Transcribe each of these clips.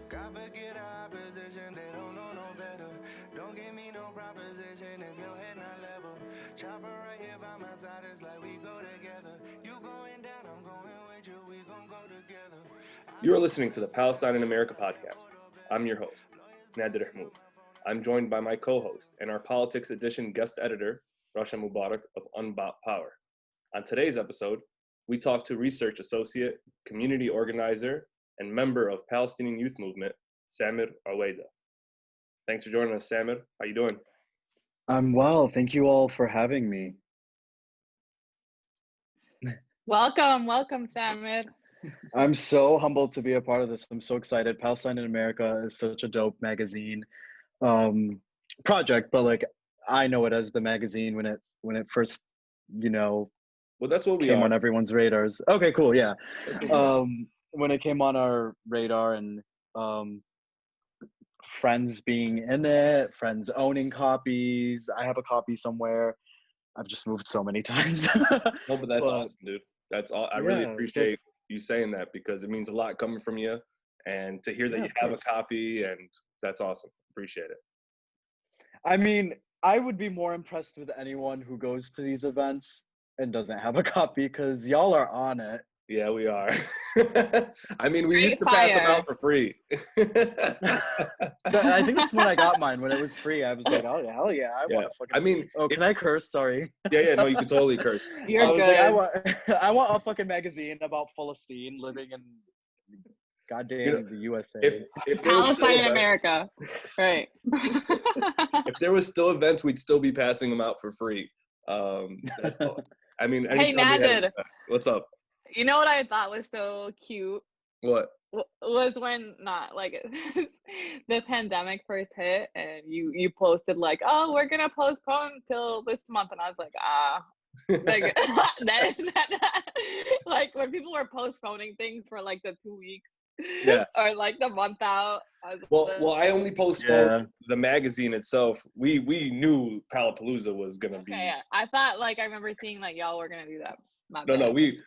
God forget our opposition, they don't know no better. Don't give me no proposition if your head not level. Chopper right here by my side, it's like we go together. You going down, I'm going with you, we gon' go together. You are listening to the Palestine in America podcast. I'm your host, Nadir Ahmoud. I'm joined by my co-host and our Politics Edition guest editor, Rasha Mubarak of Unbought Power. On today's episode, we talk to research associate, community organizer, and member of Palestinian Youth Movement, Samir Owaida. Thanks for joining us, Samir. How you doing? I'm well. Thank you all for having me. Welcome, Samir. I'm so humbled to be a part of this. I'm so excited. Palestine in America is such a dope magazine project, but like I know it as the magazine when it first, well, that's what we came are. on everyone's radars. Okay, cool, yeah. Okay. When it came on our radar and friends being in it, friends owning copies. I have a copy somewhere. I've just moved so many times. No, but that's awesome, dude. That's all. I really appreciate you saying that because it means a lot coming from you, and to hear that you have a copy, and that's awesome. Appreciate it. I mean, I would be more impressed with anyone who goes to these events and doesn't have a copy because y'all are on it. Yeah, we are. I mean, we used to pass them out for free. I think that's when I got mine, when it was free. I was like, oh, hell yeah, I want to fucking... I mean... Oh, can I curse? Sorry. Yeah, no, you can totally curse. You're good. I want a fucking magazine about Palestine living in goddamn the USA. If Palestine in America. Right. If there was still events, we'd still be passing them out for free. That's all. I mean, hey, Nadir. What's up? You know what I thought was so cute? What? Was when the pandemic first hit and you posted like, oh, we're gonna postpone till this month, and I was like, like that is not like when people were postponing things for like the 2 weeks, or like the month out. Well, I only postponed the magazine itself. We knew Palapalooza was gonna be. Yeah. I thought like I remember seeing like y'all were gonna do that. No, we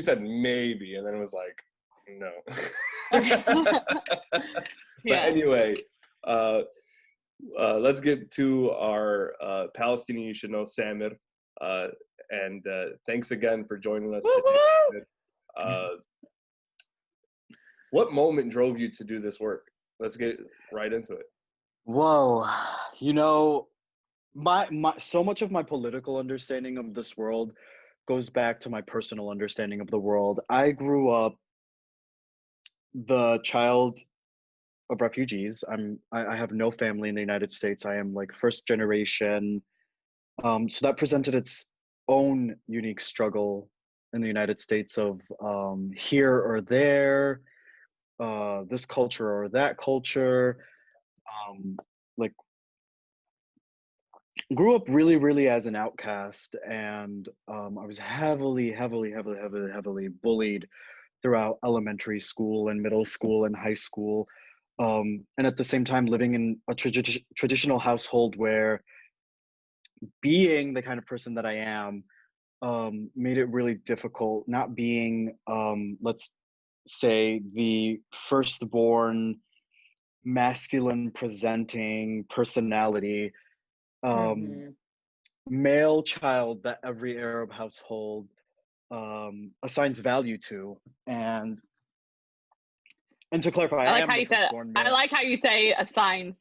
said maybe, and then it was like no. But anyway, let's get to our Palestinian You Should Know, Samir, and thanks again for joining us today. What moment drove you to do this work? Let's get right into it. Well, you know, my so much of my political understanding of this world goes back to my personal understanding of the world. I grew up the child of refugees. I have no family in the United States. I am like first generation. So that presented its own unique struggle in the United States of here or there, this culture or that culture. Like grew up really as an outcast, and I was heavily bullied throughout elementary school and middle school and high school, and at the same time living in a traditional household where being the kind of person that I am made it really difficult not being let's say the firstborn masculine presenting personality male child that every Arab household assigns value to. And to clarify, I like how you say assigns.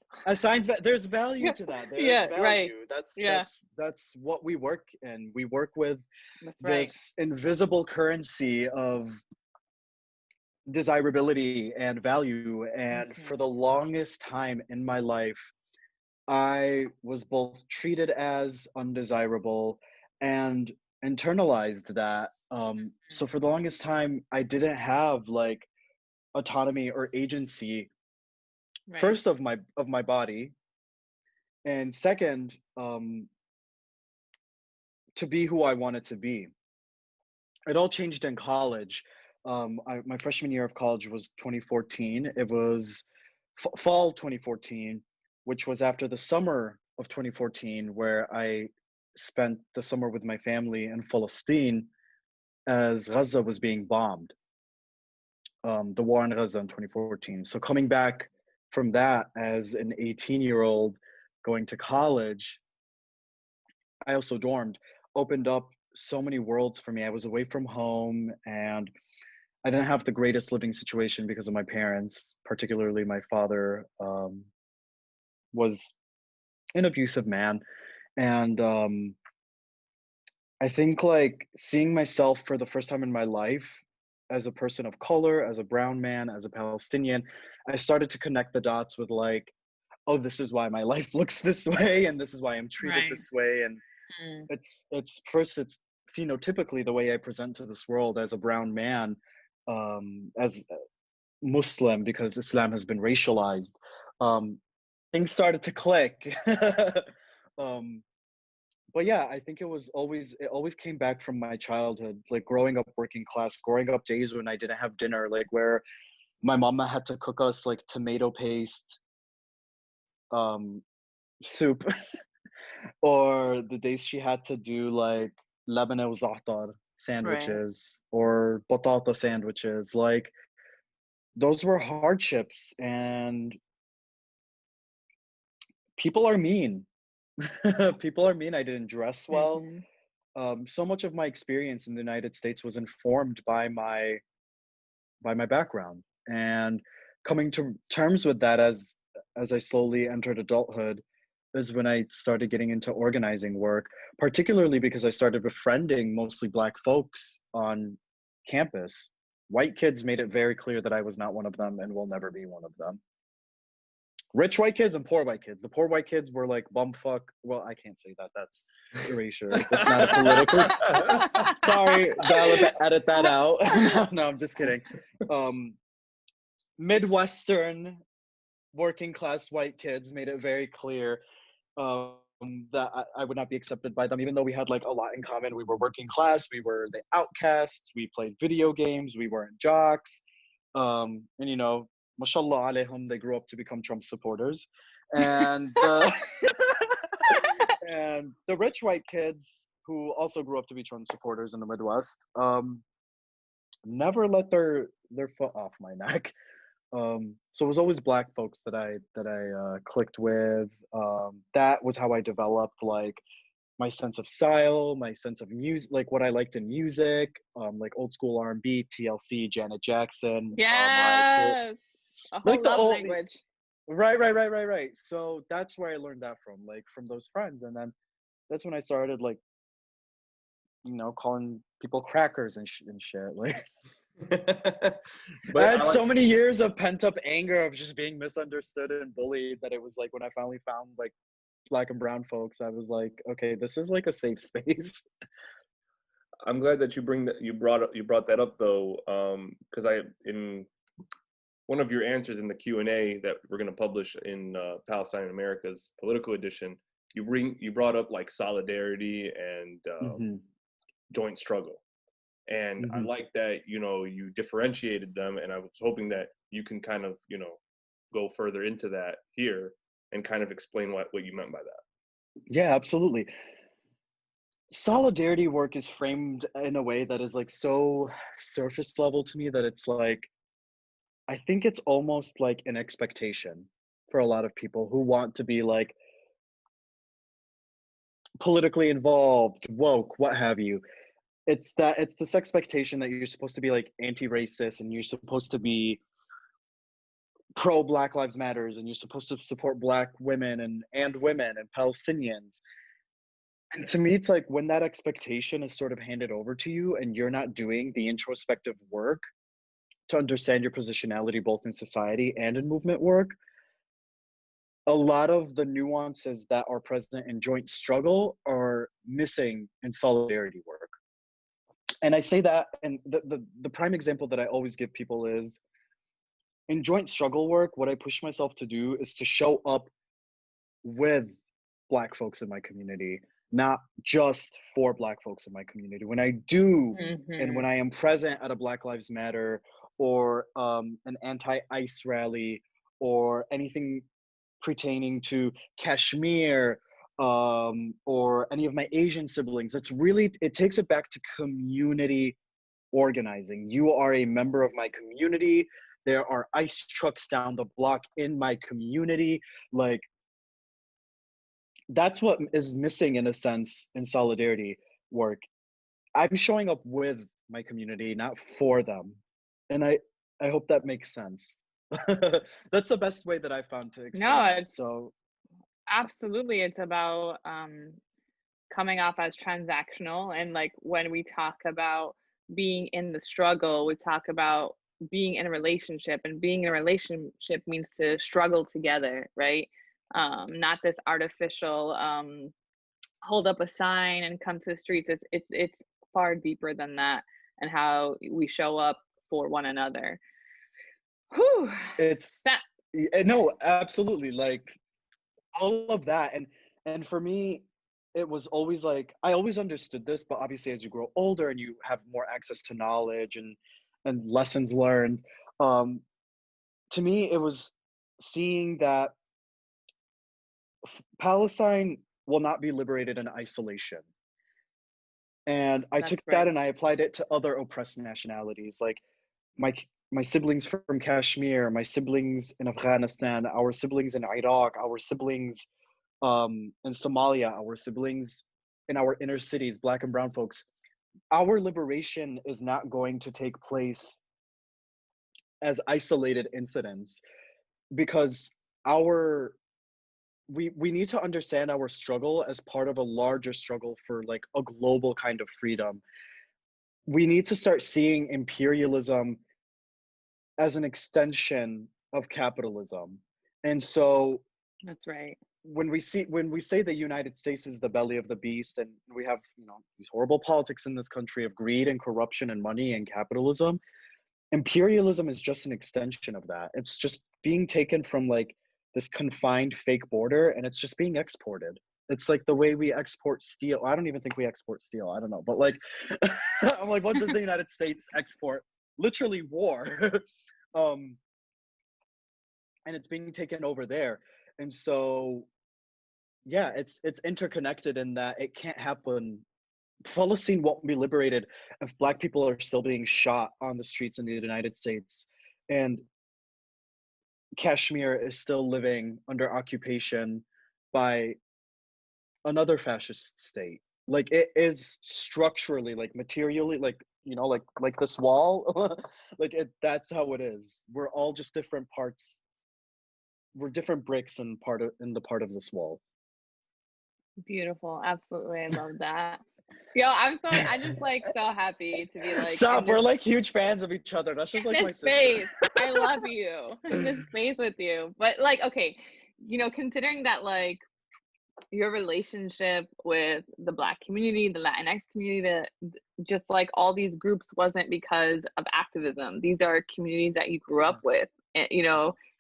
There's value to that. There's value. Right. That's what we work in. We work with this invisible currency of desirability and value. And for the longest time in my life, I was both treated as undesirable and internalized that. So for the longest time, I didn't have like autonomy or agency, first of my body, and second, to be who I wanted to be. It all changed in college. My freshman year of college was 2014. It was fall 2014, which was after the summer of 2014, where I spent the summer with my family in Palestine as Gaza was being bombed. the war in Gaza in 2014. So coming back from that as an 18-year-old going to college, I also dormed, opened up so many worlds for me. I was away from home and I didn't have the greatest living situation because of my parents, particularly my father was an abusive man. And I think like seeing myself for the first time in my life as a person of color, as a brown man, as a Palestinian, I started to connect the dots with like, oh, this is why my life looks this way, and this is why I'm treated Right. this way. And Mm. it's first, it's phenotypically the way I present to this world as a brown man, as Muslim, because Islam has been racialized. Things started to click. um, but yeah, I think it always came back from my childhood, like growing up working class, growing up days when I didn't have dinner, like where my mama had to cook us like tomato paste um soup, or the days she had to do like labana wa za'atar Right. sandwiches or batata sandwiches. Like those were hardships, and people are mean. People are mean. I didn't dress well. Mm-hmm. So much of my experience in the United States was informed by my background, and coming to terms with that as I slowly entered adulthood is when I started getting into organizing work, particularly because I started befriending mostly Black folks on campus. White kids made it very clear that I was not one of them and will never be one of them. Rich white kids and poor white kids. The poor white kids were like bumfuck. Well, I can't say that. That's erasure. That's not a political. Sorry, edit that out. No, I'm just kidding. Midwestern working class white kids made it very clear that I would not be accepted by them, even though we had like a lot in common. We were working class, we were the outcasts, we played video games, we weren't jocks. And you know, mashallah alayhum, they grew up to become Trump supporters. And and the rich white kids who also grew up to be Trump supporters in the Midwest, never let their foot off my neck. So it was always Black folks that I clicked with. That was how I developed like my sense of style, my sense of music, like what I liked in music, like old school R&B, TLC, Janet Jackson, Mariah Carey, Yes. A like whole the love old. language. Right. So that's where I learned that from, like from those friends, and then that's when I started like, you know, calling people crackers and shit. Like I But had I like so many years of pent up anger of just being misunderstood and bullied that it was like when I finally found like Black and brown folks, I was like, okay, this is like a safe space. I'm glad that you brought that up though, because I in one of your answers in the Q&A that we're going to publish in Palestine in America's political edition, you brought up like solidarity and Hmm. joint struggle. And I Hmm. like that, you know, you differentiated them, and I was hoping that you can kind of, you know, go further into that here and kind of explain what you meant by that. Yeah, absolutely. Solidarity work is framed in a way that is like so surface level to me that it's like, I think it's almost like an expectation for a lot of people who want to be like politically involved, woke, what have you. It's this expectation that you're supposed to be like anti-racist and you're supposed to be pro Black Lives Matters and you're supposed to support Black women and women and Palestinians. And to me, it's like when that expectation is sort of handed over to you and you're not doing the introspective work to understand your positionality both in society and in movement work, a lot of the nuances that are present in joint struggle are missing in solidarity work. And I say that, and the prime example that I always give people is in joint struggle work, what I push myself to do is to show up with Black folks in my community, not just for Black folks in my community. When I do, and when Mm-hmm. I am present at a Black Lives Matter or an anti-ICE rally or anything pertaining to Kashmir, or any of my Asian siblings, it takes it back to community organizing. You are a member of my community. There are ice trucks down the block in my community. Like, that's what is missing in a sense in solidarity work. I'm showing up with my community, not for them. And I hope that makes sense. That's the best way that I found to explain No, it. it's So absolutely, it's about coming off as transactional. And like when we talk about being in the struggle, we talk about being in a relationship, and being in a relationship means to struggle together, right? Not this artificial hold up a sign and come to the streets. It's far deeper than that, and how we show up for one another. Whew. it's That no, absolutely, like all of that. And for me, it was always like, I always understood this, but obviously as you grow older and you have more access to knowledge and lessons learned, um to me it was seeing that Palestine will not be liberated in isolation. And I that's took that right. and I applied it to other oppressed nationalities, like my my siblings from Kashmir, my siblings in Afghanistan, our siblings in Iraq, our siblings in Somalia, our siblings in our inner cities, Black and brown folks. Our liberation is not going to take place as isolated incidents, because our we need to understand our struggle as part of a larger struggle for like a global kind of freedom. We need to start seeing imperialism as an extension of capitalism. And so That's right. when we say the United States is the belly of the beast, and we have, you know, these horrible politics in this country of greed and corruption and money and capitalism, imperialism is just an extension of that. It's just being taken from like this confined fake border, and it's just being exported. It's like the way we export steel. I don't even think we export steel. I don't know, but like I'm like, what does the United States export? Literally war. um and it's being taken over there. And so yeah, it's interconnected in that it can't happen. Palestine won't be liberated if Black people are still being shot on the streets in the United States, and Kashmir is still living under occupation by another fascist state. Like, it is structurally, like materially, like, you know, like this wall, like that's how it is. We're all just different parts. We're different bricks in the part of this wall. Beautiful. Absolutely. I love that. Yo, I just like so happy to be like in Stop, we're this like huge fans of each other. That's just like my this sister. space. I love you in this space with you. But like, okay, considering that like your relationship with the Black community, the Latinx community, just like all these groups wasn't because of activism. These are communities that you grew up with, and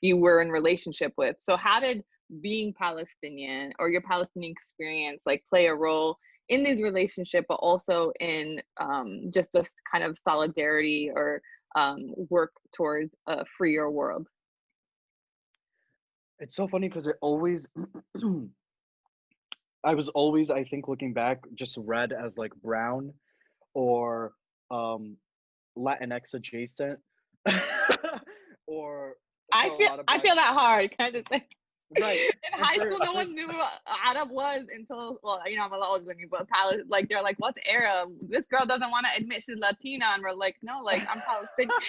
you were in relationship with. So how did being Palestinian or your Palestinian experience like play a role in these relationships, but also in just this kind of solidarity or work towards a freer world? It's so funny because it always I was always, I think, looking back, just read as like brown or Latinx adjacent, or I saw a feel lot of I Black. feel that hard kind of thing. Right. In And high school, no one knew what Arab was until, well, I'm a lot older than you, but like they're like, "What's Arab?" This girl doesn't want to admit she's Latina, and we're like, "No, like I'm Palestinian."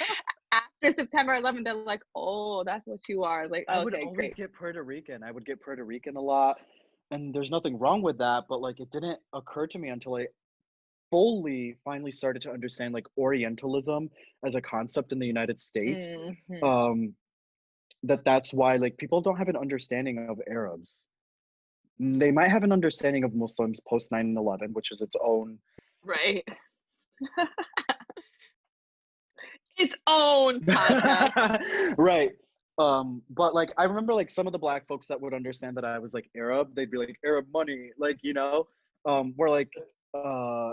After September 11th, they're like, "Oh, that's what you are." Like, I would okay, always great. get Puerto Rican. I would get Puerto Rican a lot, and there's nothing wrong with that. But like, it didn't occur to me until I finally started to understand like Orientalism as a concept in the United States. Hmm. Um, that's why like people don't have an understanding of Arabs. They might have an understanding of Muslims post 9/11, which is its own. Right. Its own podcast. Right. But like I remember like some of the Black folks that would understand that I was like Arab, they'd be like Arab money, like, we're like uh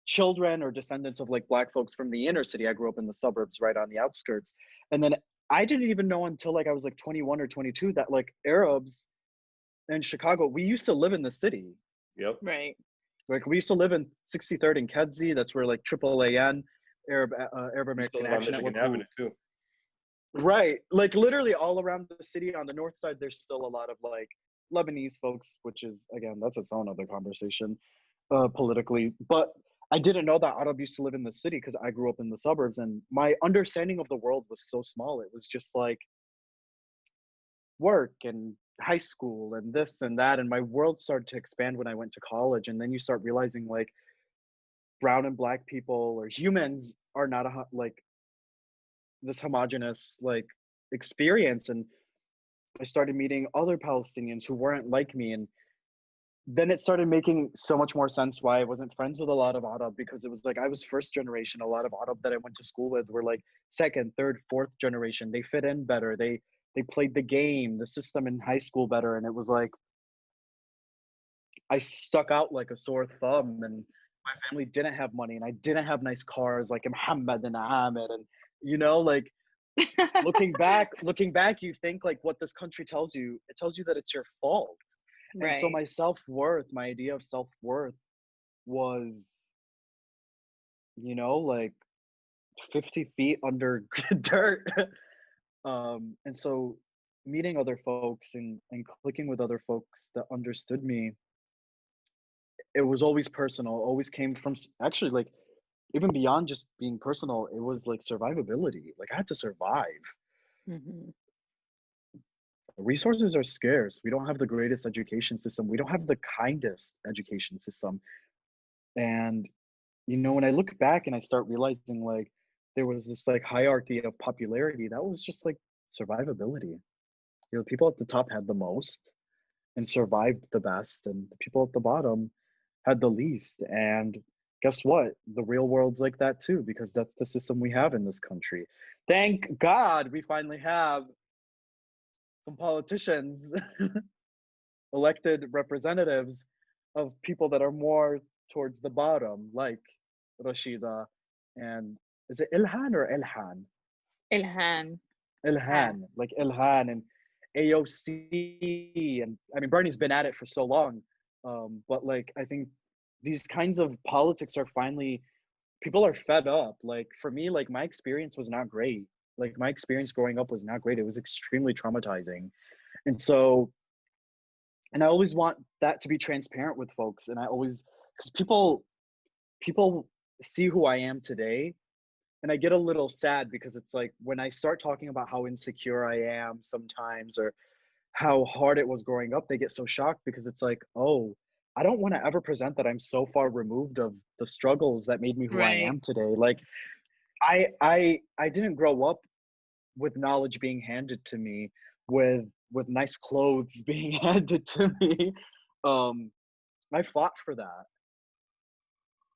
children or descendants of like Black folks from the inner city. I grew up in the suburbs right on the outskirts. And then I didn't even know until like I was like 21 or 22 that like Arabs in Chicago, we used to live in the city. Yep. Right. Like we used to live in 63rd and Kedzie. That's where like Triple AN Arab You still American live on Action Michigan Network. Avenue too. Right, like literally all around the city on the north side, there's still a lot of like Lebanese folks, which is again that's its own other conversation, politically. But I didn't know that Arab used to live in the city because I grew up in the suburbs, and my understanding of the world was so small. It was just like work and high school and this and that, and my world started to expand when I went to college. And then you start realizing like brown and black people or humans are not like this homogenous like experience. And I started meeting other Palestinians who weren't like me, and then it started making so much more sense why I wasn't friends with a lot of Arab, because it was like I was first generation. A lot of Arab that I went to school with were like second, third, fourth generation. They fit in better. They played the game, the system in high school better, and it was like I stuck out like a sore thumb. And my family didn't have money, and I didn't have nice cars like Muhammad and Ahmed, and like looking back, you think like what this country tells you, it tells you that it's your fault. And so Right. my self-worth, my idea of self-worth was, like 50 feet under dirt. And so meeting other folks and clicking with other folks that understood me, it was always personal, always came from actually like even beyond just being personal, it was like survivability. Like I had to survive. Hmm. Resources are scarce. We don't have the greatest education system. We don't have the kindest education system. And when I look back and I start realizing like there was this like hierarchy of popularity, that was just like survivability. People at the top had the most and survived the best, and the people at the bottom had the least. And guess what? The real world's like that too, because that's the system we have in this country. Thank God we finally have some politicians, elected representatives of people that are more towards the bottom, like Rashida and is it Ilhan or Ilhan? Ilhan. Ilhan, like Ilhan and AOC. And I mean, Bernie's been at it for so long. But like, I think these kinds of politics are finally, people are fed up. Like for me, like my experience was not great. Like my experience growing up was not great. It was extremely traumatizing. And so, and I always want that to be transparent with folks. And I always, because people see who I am today, and I get a little sad because it's like when I start talking about how insecure I am sometimes or how hard it was growing up, they get so shocked because it's like, oh, I don't want to ever present that I'm so far removed of the struggles that made me who I Right. am today. Like I didn't grow up with knowledge being handed to me, with nice clothes being handed to me. Um, I fought for that.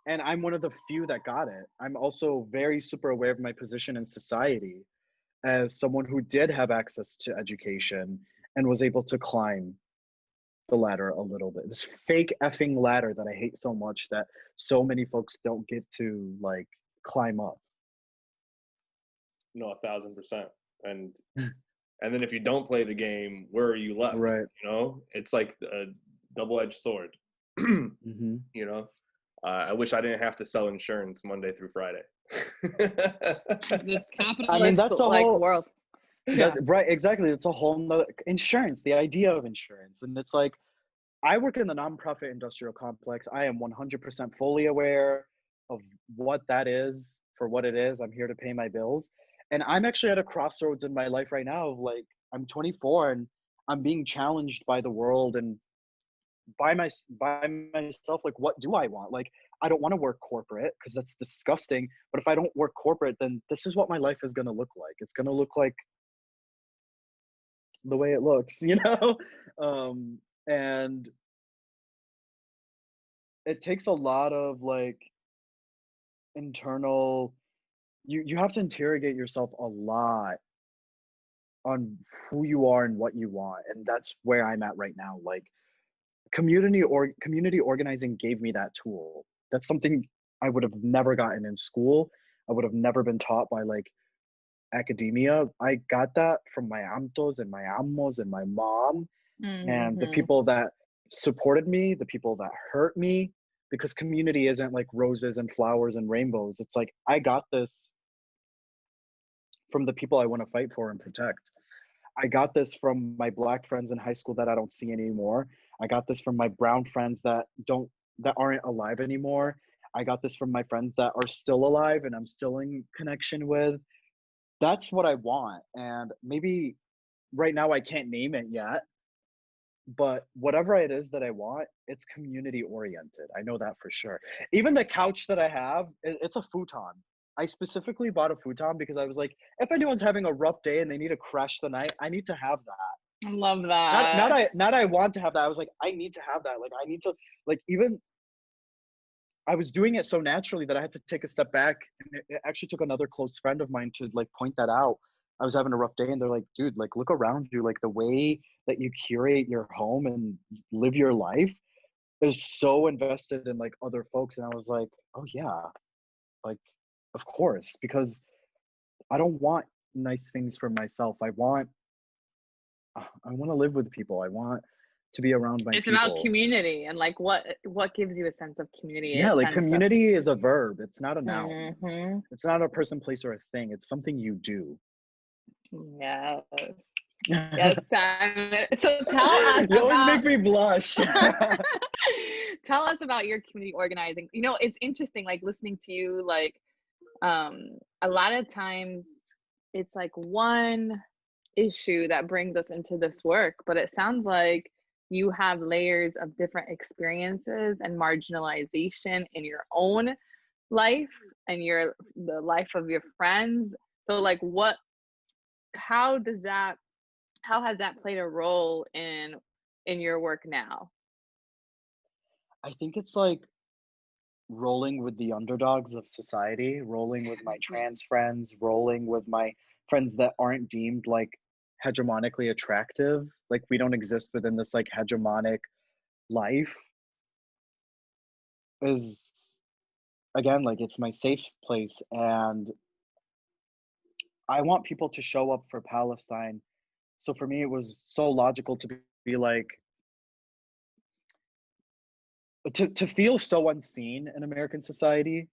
And I'm one of the few that got it. I'm also very super aware of my position in society as someone who did have access to education and was able to climb the ladder a little bit. This fake effing ladder that I hate so much that so many folks don't get to like climb up. No, 1,000%. And then if you don't play the game, where are you left? Right. It's like a double-edged sword. Mm-hmm. I wish I didn't have to sell insurance Monday through Friday. This I mean, capitalist that's a like whole, world. Yeah. right, exactly. It's a whole nother insurance, the idea of insurance. And it's like, I work in the nonprofit industrial complex. I am 100% fully aware of what that is for what it is. I'm here to pay my bills. And I'm actually at a crossroads in my life right now of like, I'm 24 and I'm being challenged by the world and by myself. Like, what do I want? Like, I don't want to work corporate because that's disgusting. But if I don't work corporate, then this is what my life is going to look like. It's going to look like the way it looks, and it takes a lot of like internal, you have to interrogate yourself a lot on who you are and what you want. And that's where I'm at right now. Like community organizing gave me that tool. That's something I would have never gotten in school. I would have never been taught by like academia. I got that from my amtos and my ammos and my mom and the Hmm. people that supported me, the people that hurt me, because community isn't like roses and flowers and rainbows. It's like, I got this from the people I want to fight for and protect. I got this from my Black friends in high school that I don't see anymore. I got this from my brown friends that aren't alive anymore. I got this from my friends that are still alive and I'm still in connection with. That's what I want. And maybe right now I can't name it yet, but whatever it is that I want, it's community oriented. I know that for sure. Even the couch that I have, it's a futon. I specifically bought a futon because I was like, if anyone's having a rough day and they need to crash the night, I need to have that. I love that. Not I want to have that. I was like, I need to have that. Like, I need to, like, even I was doing it so naturally that I had to take a step back. And it actually took another close friend of mine to like point that out. I was having a rough day and they're like, dude, like, look around you. Like, the way that you curate your home and live your life is so invested in like other folks. And I was like, oh yeah, like, of course, because I don't want nice things for myself. I want to live with people. I want to be around my It's people. about community and like what gives you a sense of community. Yeah, like community is a verb. It's not a noun. Mm-hmm. It's not a person, place, or a thing. It's something you do. Yes. Yes, Simon. So tell us. You always make me blush. Tell us about your community organizing. You know, it's interesting, like listening to you, like a lot of times it's like one issue that brings us into this work, but it sounds like you have layers of different experiences and marginalization in your own life and the life of your friends. So like how has that played a role in your work now? I think it's like rolling with the underdogs of society, rolling with my trans friends, rolling with my friends that aren't deemed like hegemonically attractive. Like, we don't exist within this like hegemonic life. Is, again, like, it's my safe place. And I want people to show up for Palestine. So for me, it was so logical to be like, to feel so unseen in American society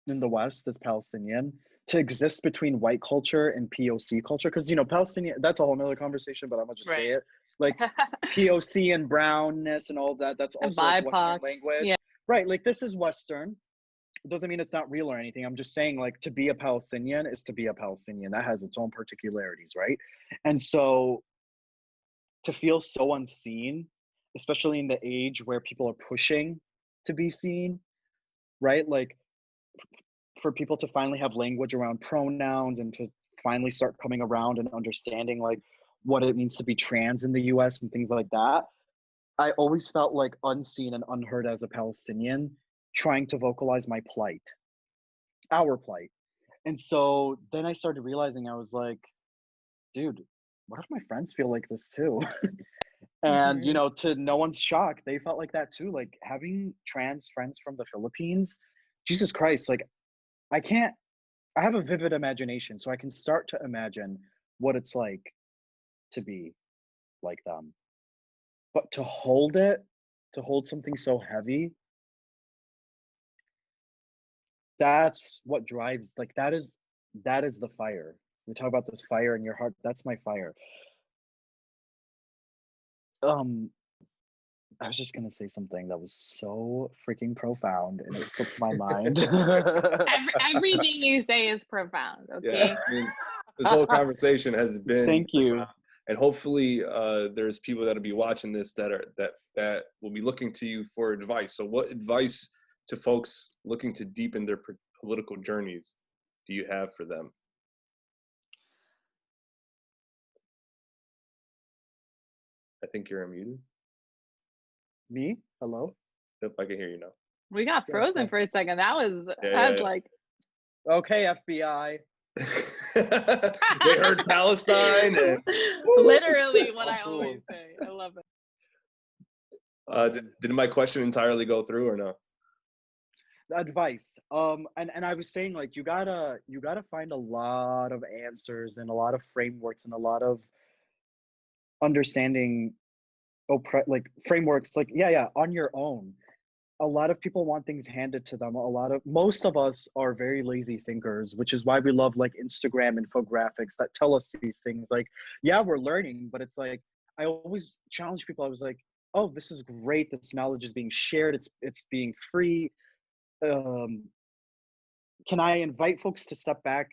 in the West as Palestinian, to exist between white culture and POC culture. Because, you know, Palestinian, that's a whole nother conversation, but I'm gonna just say it. Like, POC and brownness and all of that, that's also like Western language. Yeah. Right, like, this is Western. It doesn't mean it's not real or anything. I'm just saying, like, to be a Palestinian is to be a Palestinian. That has its own particularities, right? And so to feel so unseen, especially in the age where people are pushing to be seen, right? Like, for people to finally have language around pronouns and to finally start coming around and understanding like what it means to be trans in the US and things like that. I always felt like unseen and unheard as a Palestinian trying to vocalize my plight, our plight. And so then I started realizing, I was like, dude, what if my friends feel like this too? And, you know, to no one's shock, they felt like that too. Like, having trans friends from the Philippines, Jesus Christ, like, I have a vivid imagination, so I can start to imagine what it's like to be like them. But to hold something so heavy, that's what drives, like, that is the fire. We talk about this fire in your heart, that's my fire. I was just gonna say something that was so freaking profound and it slipped my mind. Everything you say is profound, okay? Yeah, I mean, this whole conversation has been Thank you. profound. And hopefully there's people that'll be watching this that will be looking to you for advice. So what advice to folks looking to deepen their political journeys do you have for them? I think you're unmuted. Me? Hello? Yep, I can hear you now. We got frozen for a second. That was like, okay, FBI. They heard Palestine and literally what I always say. I love it. Did my question entirely go through or no? Advice. And I was saying, like, you gotta find a lot of answers and a lot of frameworks and a lot of understanding like frameworks, like, on your own. a lot of people want things handed to them. Most of us are very lazy thinkers, which is why we love like Instagram infographics that tell us these things. Like, yeah, we're learning, but it's like, I always challenge people. I was like, oh, this is great. This knowledge is being shared. It's being free. Um, can I invite folks to step back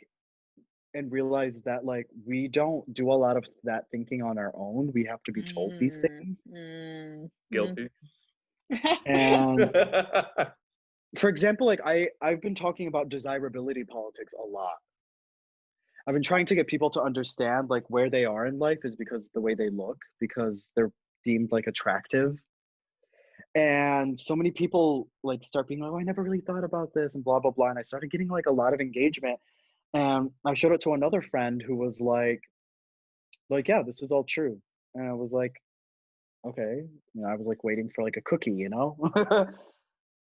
and realize that like we don't do a lot of that thinking on our own. We have to be told these things. Guilty. And for example, like I've been talking about desirability politics a lot. I've been trying to get people to understand like where they are in life is because the way they look, because they're deemed like attractive. And so many people like start being like, oh, I never really thought about this and blah, blah, blah. And I started getting like a lot of engagement. And I showed it to another friend who was like, yeah, this is all true. And I was like, okay. You know, I was like waiting for like a cookie, you know?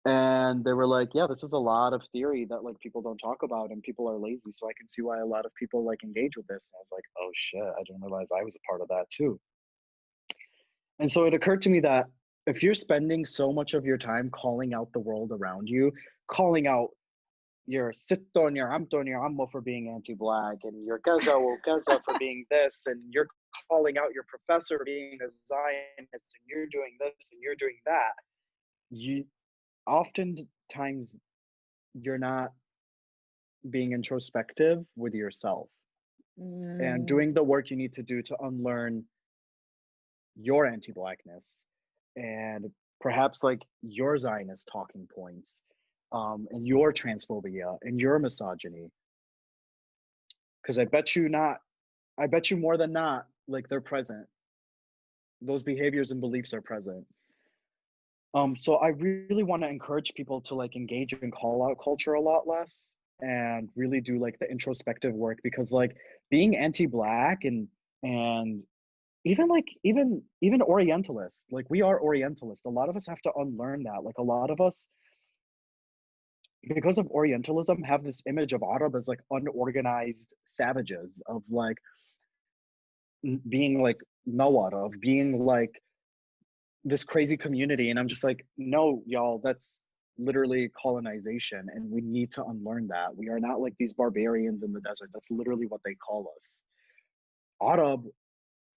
And they were like, yeah, this is a lot of theory that like people don't talk about and people are lazy. So I can see why a lot of people like engage with this. And I was like, oh shit, I didn't realize I was a part of that too. And so it occurred to me that if you're spending so much of your time calling out the world around you, calling out your Sitton, your Amton, your Ammo for being anti-Black, and your Gaza or Gaza for being this, and you're calling out your professor for being a Zionist, and you're doing this and you're doing that, you oftentimes you're not being introspective with yourself and doing the work you need to do to unlearn your anti-Blackness and perhaps like your Zionist talking points and your transphobia and your misogyny. Because I bet you more than not, like they're present. Those behaviors and beliefs are present. So I really want to encourage people to like engage in call out culture a lot less and really do like the introspective work, because like being anti-Black and even Orientalist, like we are Orientalist. A lot of us have to unlearn that. Like a lot of us, because of Orientalism, have this image of Arab as like unorganized savages, of like being like no Arab, being like this crazy community. And I'm just like, no, y'all, that's literally colonization, and we need to unlearn that. We are not like these barbarians in the desert. That's literally what they call us. Arab,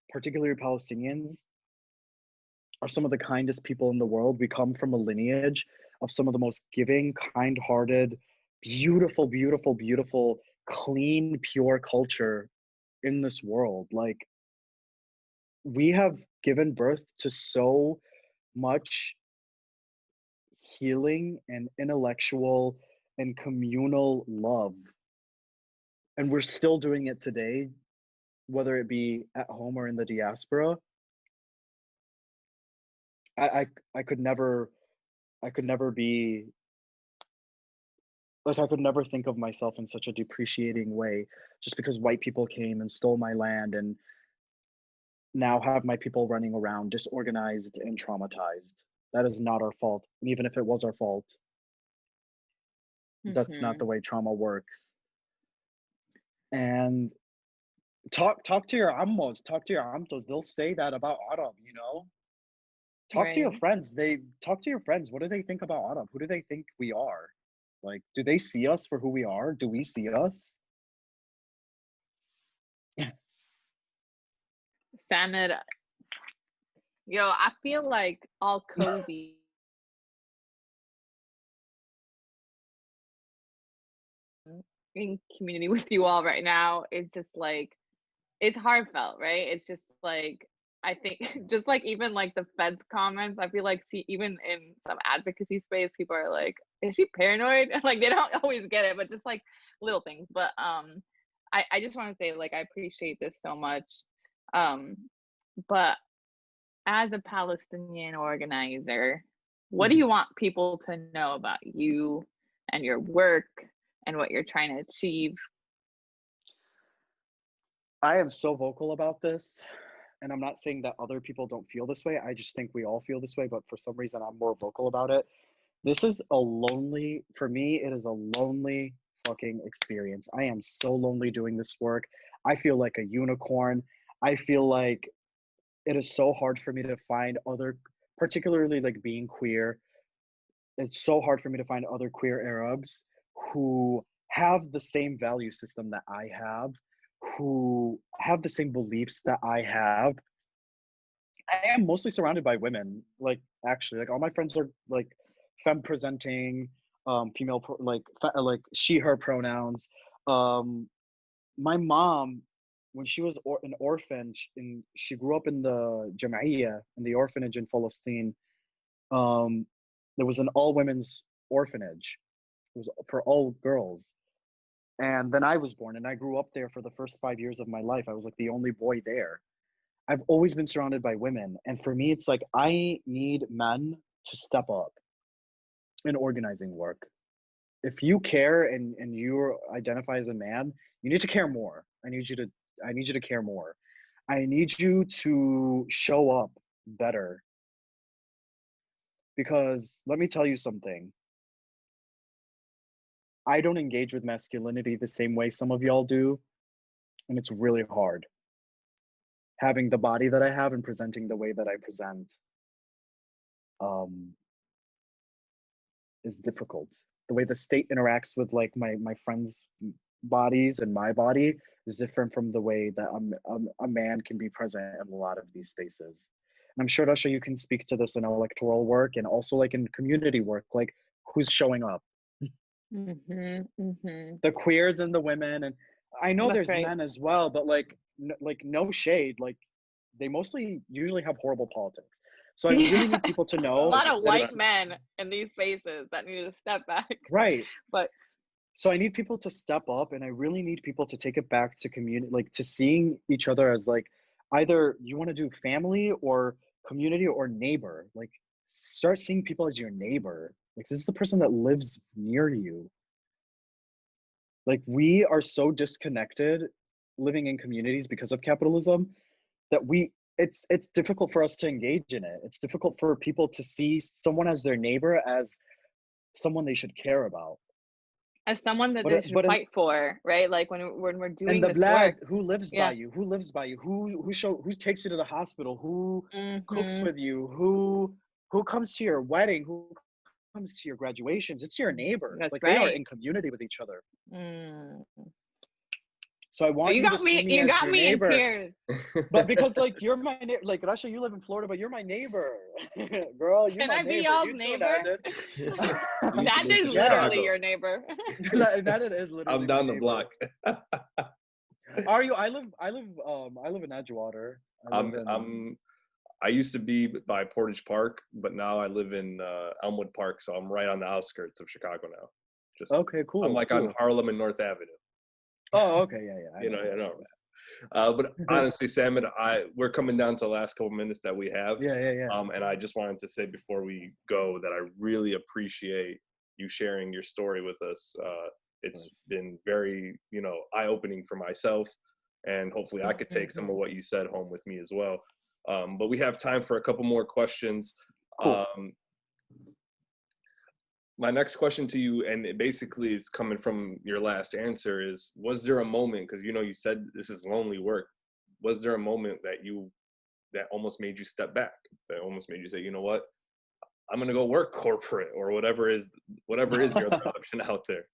particularly Palestinians, are some of the kindest people in the world. We come from a lineage of some of the most giving, kind-hearted, beautiful, beautiful, beautiful, clean, pure culture in this world. Like, we have given birth to so much healing and intellectual and communal love. And we're still doing it today, whether it be at home or in the diaspora. I could never be like, I could never think of myself in such a depreciating way just because white people came and stole my land and now have my people running around disorganized and traumatized. That is not our fault. And even if it was our fault, that's not the way trauma works. And talk to your ammos, talk to your amtos. They'll say that about Arab, you know? Talk to your friends. Talk to your friends. What do they think about Arab? Who do they think we are? Like, do they see us for who we are? Do we see us? Samid, yo, I feel like all cozy in community with you all right now. It's just like, it's heartfelt, right? It's just like, I think just like even like the Fed's comments, I feel like even in some advocacy space, people are like, is she paranoid? Like they don't always get it, but just like little things. But I just want to say like I appreciate this so much. But as a Palestinian organizer, what do you want people to know about you and your work and what you're trying to achieve? I am so vocal about this, and I'm not saying that other people don't feel this way. I just think we all feel this way, but for some reason I'm more vocal about it. This is for me, it is a lonely fucking experience. I am so lonely doing this work. I feel like a unicorn. I feel like it is so hard for me to find other, particularly like being queer, it's so hard for me to find other queer Arabs who have the same value system that I have, who have the same beliefs that I have. I am mostly surrounded by women. Like, actually, like all my friends are like femme presenting, female, like she, her pronouns. Um, my mom, when she was an orphan, she grew up in the Jama'iyya, in the orphanage in Palestine. Um, there was an all women's orphanage. It was for all girls. And then I was born, and I grew up there for the first 5 years of my life. I was like the only boy there. I've always been surrounded by women. And for me, it's like I need men to step up in organizing work. If you care and you identify as a man, you need to care more. I need you to care more. I need you to show up better. Because let me tell you something. I don't engage with masculinity the same way some of y'all do, and it's really hard. Having the body that I have and presenting the way that I present is difficult. The way the state interacts with like my friends' bodies and my body is different from the way that a man can be present in a lot of these spaces. And I'm sure, Rasha, you can speak to this in electoral work and also like in community work, like who's showing up. The queers and the women, and I know That's there's right. men as well, but like no shade, like they usually have horrible politics. So I really need people to A know lot of that white it's men in these spaces that need to step back. right. But So I need people to step up, and I really need people to take it back to community, like to seeing each other as like either you want to do family or community or neighbor. Like start seeing people as your neighbor. Like this is the person that lives near you. Like we are so disconnected living in communities because of capitalism that it's difficult for us to engage in it. It's difficult for people to see someone as their neighbor as someone they should care about. as someone that But they should but in fight for, right? Like when we're and doing the this work. blood, who lives by Yeah. you? Who lives by you? Who takes you to the hospital? Who cooks Mm-hmm. with you? Who comes to your wedding? Who comes to your graduations? It's your neighbors. That's Like they are right. in community with each other. Mm. So I Oh, want you to see me you as got your me in neighbor. tears. But because like you're my neighbor, like Rasha, you live in Florida, but you're my neighbor. Girl, you're Can my I be neighbor. y'all's You too, neighbor? Nadine. You need to That move is to Yeah. literally Chicago. your neighbor. Nadine is I'm literally my down the neighbor. block. Are you? I live in Edgewater. I live in I used to be by Portage Park, but now I live in Elmwood Park, so I'm right on the outskirts of Chicago now. Just Okay, cool. I'm like on Harlem and North Avenue. Oh, okay, yeah. You know. But honestly, Sam and we're coming down to the last couple minutes that we have. Yeah. And I just wanted to say before we go that I really appreciate you sharing your story with us. It's been very, eye-opening for myself, and hopefully I could take some of what you said home with me as well. But we have time for a couple more questions. Cool. My next question to you, and it basically is coming from your last answer, is: was there a moment, because you said this is lonely work, was there a moment that almost made you step back, that almost made you say, you know what, I'm gonna go work corporate or whatever is your other option out there,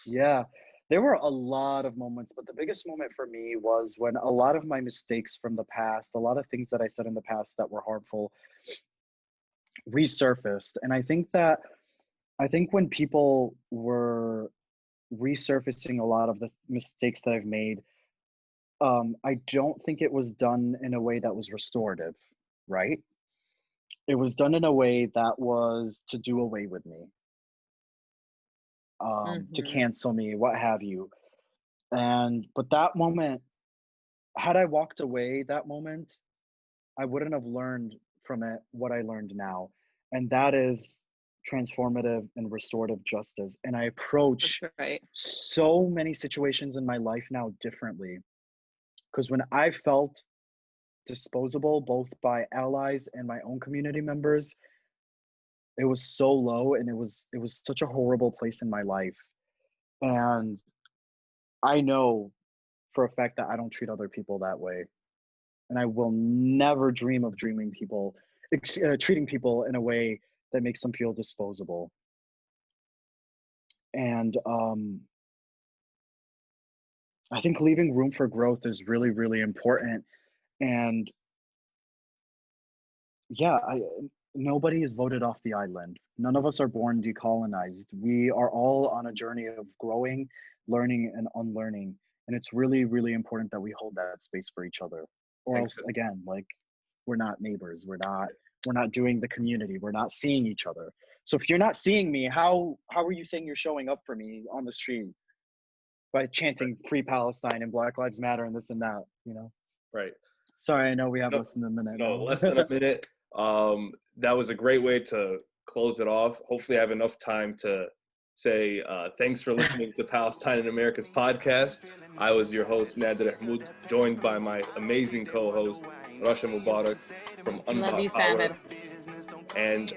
Yeah, there were a lot of moments, but the biggest moment for me was when a lot of my mistakes from the past, a lot of things that I said in the past that were harmful, resurfaced. And I think when people were resurfacing a lot of the mistakes that I've made, I don't think it was done in a way that was restorative, right? It was done in a way that was to do away with me, to cancel me, what have you. But that moment, had I walked away that moment, I wouldn't have learned from it what I learned now. And that is transformative and restorative justice. And I approach That's right. so many situations in my life now differently. Because when I felt disposable, both by allies and my own community members, it was so low, and it was such a horrible place in my life. And I know for a fact that I don't treat other people that way. And I will never dream of treating people in a way that makes them feel disposable. And I think leaving room for growth is really, really important. And yeah, nobody is voted off the island. None of us are born decolonized. We are all on a journey of growing, learning, and unlearning. And it's really, really important that we hold that space for each other. Or Thanks. else, again, like, we're not neighbors. We're not doing the community. We're not seeing each other. So if you're not seeing me, how are you saying you're showing up for me on the street by chanting Free Palestine and Black Lives Matter and this and that, you know? Right. Sorry, I know we have No, less than a minute. No, now. less than a minute. That was a great way to close it off. Hopefully I have enough time to say thanks for listening to Palestine in America's podcast. I was your host, Nader Ahmoud, joined by my amazing co-host, Rasha Mubarak from Love you, Unbought Power. Samer. And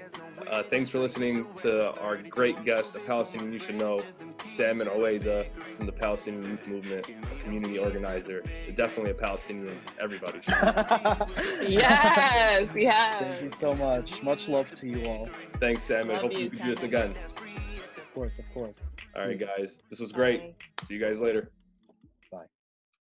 thanks for listening to our great guest, a Palestinian you should know, Samer Owaida from the Palestinian Youth Movement, a community organizer, definitely a Palestinian everybody should know. Yes. Thank you so much. Much love to you all. Thanks, Samer. Love Hope you, we can do this Samer. again. Of course, of course. All right, guys. This was great. Bye. See you guys later.